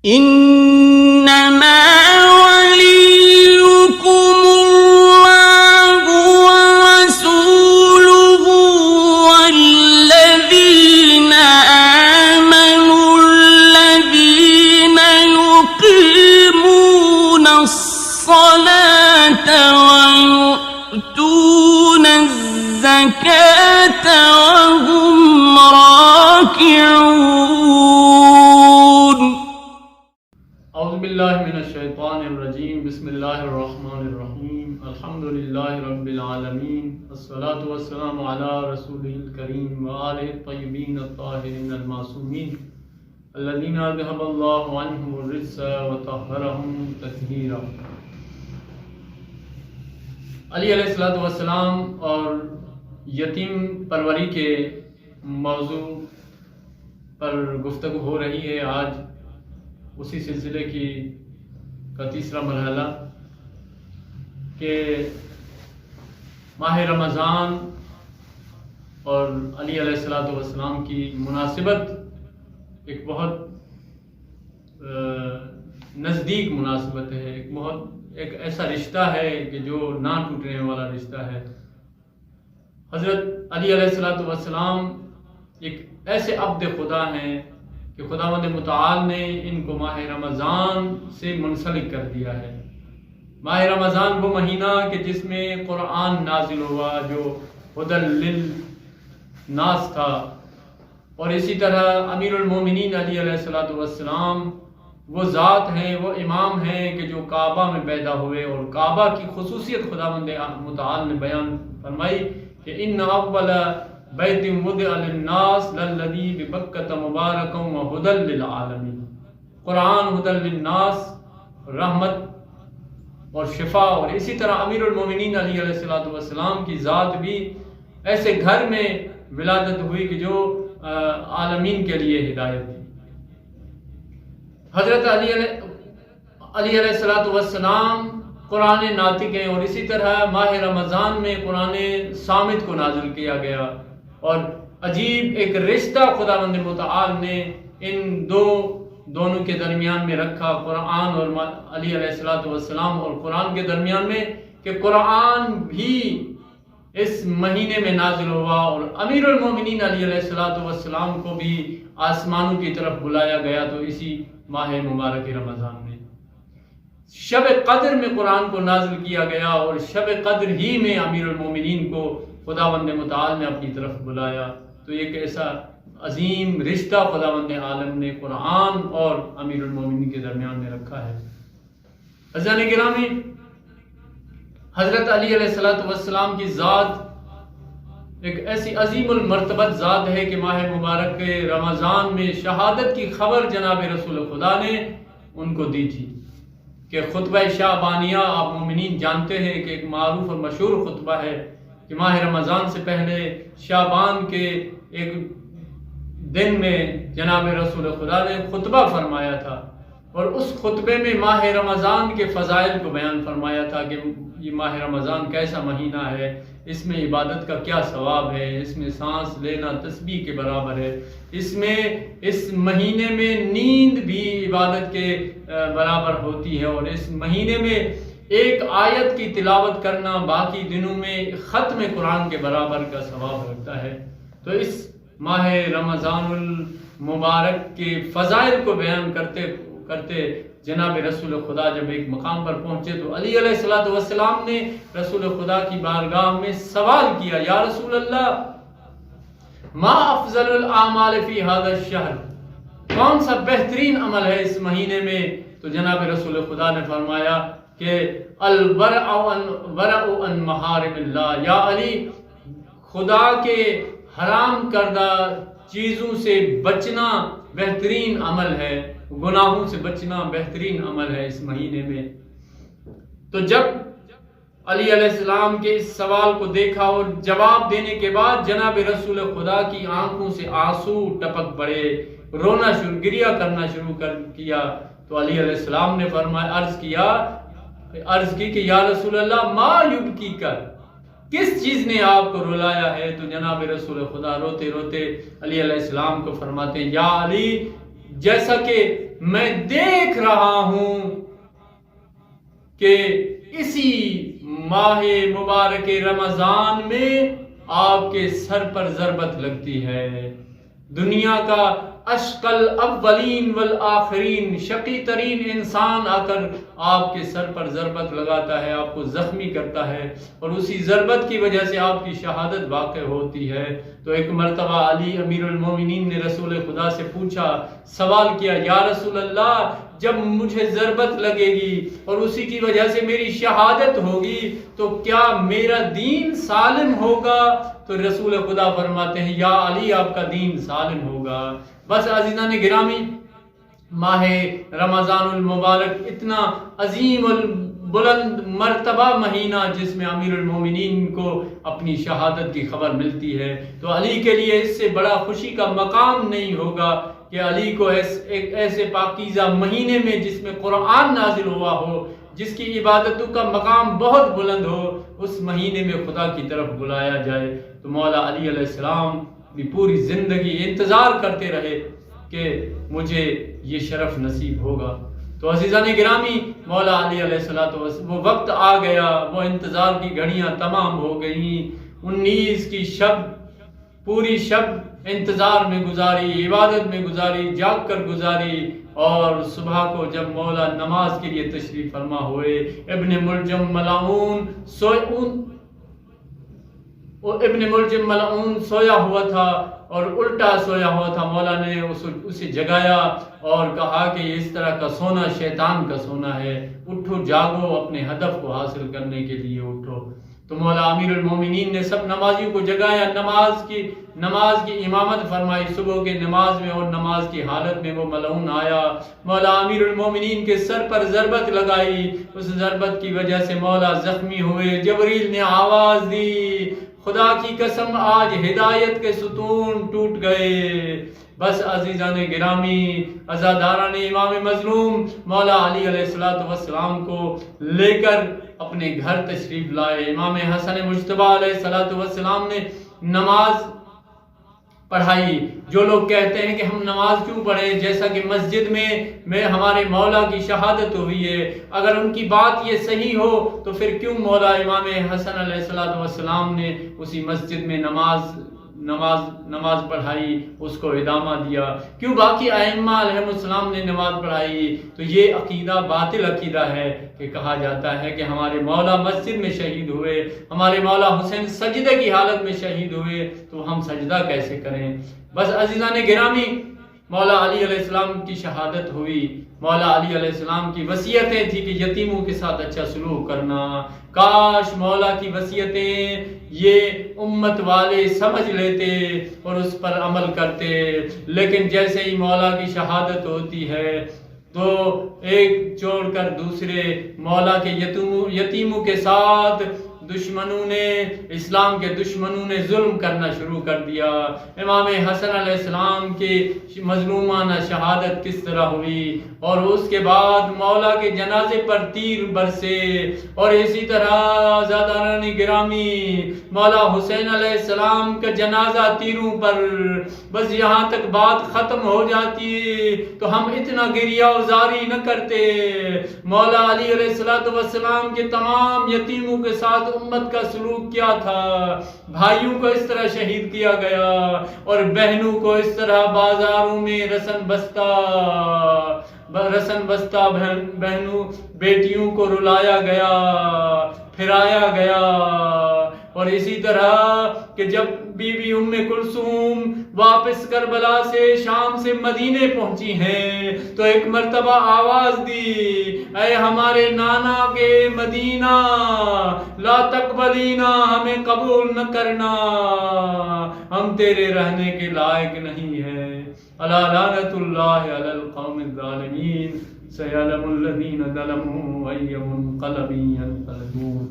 انما وليكم الله ورسوله والذين آمنوا الذين يقيمون الصلاة ويؤتون الزكاة وهم راكعون. اعوذ باللہ من الشیطان الرجیم. بسم اللہ الرحمن الرحیم. الحمد للہ رب العالمین، والصلاة والسلام علی رسولہ الکریم وآلہ الطیبین الطاہرین المعصومین الذین اذھب اللہ عنہم الرجس وطہرہم تطہیرا. علی علیہ السلام اور یتیم پروری کے موضوع پر گفتگو ہو رہی ہے. آج اسی سلسلے کا تیسرا مرحلہ کہ ماہ رمضان اور علی علیہ السلام کی مناسبت ایک بہت نزدیک مناسبت ہے، ایک ایسا رشتہ ہے کہ جو نہ ٹوٹنے والا رشتہ ہے. حضرت علی علیہ السلام ایک ایسے عبد خدا ہیں کہ خداوند متعال نے ان کو ماہ رمضان سے منسلک کر دیا ہے. ماہ رمضان وہ مہینہ کہ جس میں قرآن نازل ہوا، جو ہدی للناس تھا، اور اسی طرح امیر المومنین علی علیہ السلام وہ ذات ہیں، وہ امام ہیں کہ جو کعبہ میں پیدا ہوئے، اور کعبہ کی خصوصیت خداوند متعال نے بیان فرمائی کہ ان اول بیت وضع للناس للذی ببکۃ مبارکا وہدی للعالمین. قرآن ہدی للناس، رحمت اور شفا. اور اسی طرح امیر المومنین علی علیہ السلام کی ذات بھی ایسے گھر میں ولادت ہوئی کہ جو عالمین کے لیے ہدایت تھی. حضرت علی علیہ السلام قرآن ناطق ہیں، اور اسی طرح ماہ رمضان میں قرآن صامت کو نازل کیا گیا، اور عجیب ایک رشتہ خداوند متعال نے ان دونوں کے درمیان میں رکھا، قرآن اور علی علیہ السلام اور قرآن کے درمیان میں، کہ قرآن بھی اس مہینے میں نازل ہوا، اور امیر المومنین علی علیہ السلام کو بھی آسمانوں کی طرف بلایا گیا تو اسی ماہ مبارک رمضان میں. شب قدر میں قرآن کو نازل کیا گیا، اور شب قدر ہی میں امیر المومنین کو خداوند متعال نے اپنی طرف بلایا. تو ایک ایسا عظیم رشتہ خداوند عالم نے قرآن اور امیر المومنین کے درمیان میں رکھا ہے. عزیزان گرامی، حضرت علی علیہ السلام کی ذات ایک ایسی عظیم المرتبت ذات ہے کہ ماہ مبارک کے رمضان میں شہادت کی خبر جناب رسول خدا نے ان کو دی تھی. کہ خطبہ شعبانیہ آپ مومنین جانتے ہیں کہ ایک معروف اور مشہور خطبہ ہے کہ ماہ رمضان سے پہلے شعبان کے ایک دن میں جناب رسول خدا نے خطبہ فرمایا تھا، اور اس خطبے میں ماہ رمضان کے فضائل کو بیان فرمایا تھا کہ یہ ماہ رمضان کیسا مہینہ ہے، اس میں عبادت کا کیا ثواب ہے، اس میں سانس لینا تسبیح کے برابر ہے، اس مہینے میں نیند بھی عبادت کے برابر ہوتی ہے، اور اس مہینے میں ایک آیت کی تلاوت کرنا باقی دنوں میں ختم قرآن کے برابر کا ثواب رکھتا ہے. تو اس ماہ رمضان المبارک کے فضائل کو بیان کرتے جناب رسول خدا جب ایک مقام پر پہنچے تو علی علیہ السلام نے رسول خدا کی بارگاہ میں سوال کیا، یا رسول اللہ ما افضل الاعمال فی هذا الشہر، کون سا بہترین عمل ہے اس مہینے میں؟ تو جناب رسول خدا نے فرمایا کہ الورع عن محارم اللہ، یا علی خدا کے حرام کردہ چیزوں سے بچنا بہترین عمل ہے، گناہوں سے بچنا بہترین عمل ہے اس مہینے میں. تو جب علی علیہ السلام کے اس سوال کو دیکھا اور جواب دینے کے بعد جناب رسول خدا کی آنکھوں سے آنسو ٹپک پڑے، رونا گریہ کرنا شروع کیا. تو علی علیہ السلام نے عرض کی کہ یا رسول اللہ ما یبکی کا، کس چیز نے آپ کو رلایا ہے؟ تو جناب رسول خدا روتے روتے علی علیہ السلام کو فرماتے ہیں، یا علی جیسا کہ میں دیکھ رہا ہوں کہ اسی ماہ مبارک رمضان میں آپ کے سر پر ضربت لگتی ہے۔ دنیا کا اشقل اولین والآخرین، شقی ترین انسان آ کر آپ کے سر پر ضربت لگاتا ہے، آپ کو زخمی کرتا ہے، اور اسی ضربت کی وجہ سے آپ کی شہادت واقع ہوتی ہے۔ تو ایک مرتبہ علی امیر المومنین نے رسول خدا سے پوچھا، سوال کیا، یا رسول اللہ جب مجھے ضربت لگے گی اور اسی کی وجہ سے میری شہادت ہوگی تو کیا میرا دین سالم ہوگا؟ تو رسول خدا فرماتے ہیں، یا علی آپ کا دین سالم ہوگا۔ بس عزیزان گرامی، ماہ رمضان المبارک اتنا عظیم البلند مرتبہ مہینہ جس میں امیر المومنین کو اپنی شہادت کی خبر ملتی ہے، تو علی کے لیے اس سے بڑا خوشی کا مقام نہیں ہوگا کہ علی کو ایک ایسے پاکیزہ مہینے میں جس میں قرآن نازل ہوا ہو، جس کی عبادتوں کا مقام بہت بلند ہو، اس مہینے میں خدا کی طرف بلایا جائے۔ تو مولا علی علیہ السلام بھی پوری زندگی انتظار کرتے رہے کہ مجھے یہ شرف نصیب ہوگا۔ تو عزیزان گرامی، مولا علی علیہ السلام وہ وقت آ گیا، وہ انتظار کی گھڑیاں تمام ہو گئیں۔ 19 کی شب، پوری شب انتظار میں گزاری، عبادت میں گزاری، جاگ کر گزاری، اور صبح کو جب مولا نماز کے لیے تشریف فرما ہوئے، ابن ملجم ملعون سویا ہوا تھا اور الٹا سویا ہوا تھا۔ مولا نے اسے جگایا اور کہا کہ اس طرح کا سونا شیطان کا سونا ہے، اٹھو جاگو، اپنے ہدف کو حاصل کرنے کے لیے اٹھو۔ تو مولا امیر المومنین نے سب نمازیوں کو جگایا، نماز کی امامت فرمائی صبح کے نماز میں، اور نماز کی حالت میں وہ ملعون آیا، مولا امیر المومنین کے سر پر ضربت لگائی، اس ضربت کی وجہ سے مولا زخمی ہوئے۔ جبریل نے آواز دی، خدا کی قسم آج ہدایت کے ستون ٹوٹ گئے۔ بس عزیزان گرامی، عزاداران امام مظلوم مولا علی علیہ السلام کو لے کر اپنے گھر تشریف لائے۔ امام حسن مجتبی علیہ السلام نے نماز پڑھائی۔ جو لوگ کہتے ہیں کہ ہم نماز کیوں پڑھیں، جیسا کہ مسجد میں ہمارے مولا کی شہادت ہوئی ہے، اگر ان کی بات یہ صحیح ہو تو پھر کیوں مولا امام حسن علیہ السلام نے اسی مسجد میں نماز پڑھائی، اس کو ادامہ دیا، کیوں باقی ائمہ علیہ السلام نے نماز پڑھائی؟ تو یہ عقیدہ باطل عقیدہ ہے کہ کہا جاتا ہے کہ ہمارے مولا مسجد میں شہید ہوئے، ہمارے مولا حسین سجدے کی حالت میں شہید ہوئے، تو ہم سجدہ کیسے کریں؟ بس عزیزان گرامی، مولا علی علیہ السلام کی شہادت ہوئی۔ مولا علی علیہ السلام کی وصیتیں تھی کہ یتیموں کے ساتھ اچھا سلوک کرنا۔ کاش مولا کی وصیتیں یہ امت والے سمجھ لیتے اور اس پر عمل کرتے، لیکن جیسے ہی مولا کی شہادت ہوتی ہے تو ایک چھوڑ کر دوسرے مولا کے یتیموں کے ساتھ دشمنوں نے، اسلام کے دشمنوں نے ظلم کرنا شروع کر دیا۔ امام حسن علیہ السلام کی مظلومانہ شہادت کس طرح ہوئی، اور اس کے بعد مولا کے جنازے پر تیر برسے، اور اسی طرح عزاداران گرامی مولا حسین علیہ السلام کا جنازہ تیروں پر، بس یہاں تک بات ختم ہو جاتی تو ہم اتنا گریہ وزاری نہ کرتے۔ مولا علی علیہ السلام کے تمام یتیموں کے ساتھ امت کا سلوک کیا تھا، بھائیوں کو اس طرح شہید کیا گیا، اور بہنوں کو اس طرح بازاروں میں رسن بستہ بہنوں بیٹیوں کو رلایا گیا، پھرایا گیا۔ اور اسی طرح کہ جب بی بی ام کلثوم واپس کربلا سے شام سے مدینے پہنچی ہیں تو ایک مرتبہ آواز دی، اے ہمارے نانا کے مدینہ، لا تقبلینا، ہمیں قبول نہ کرنا، ہم تیرے رہنے کے لائق نہیں ہیں۔ الا لعنت اللہ علی القوم الظالمین، سیعلم الذین ظلموا ای منقلب ینقلبون۔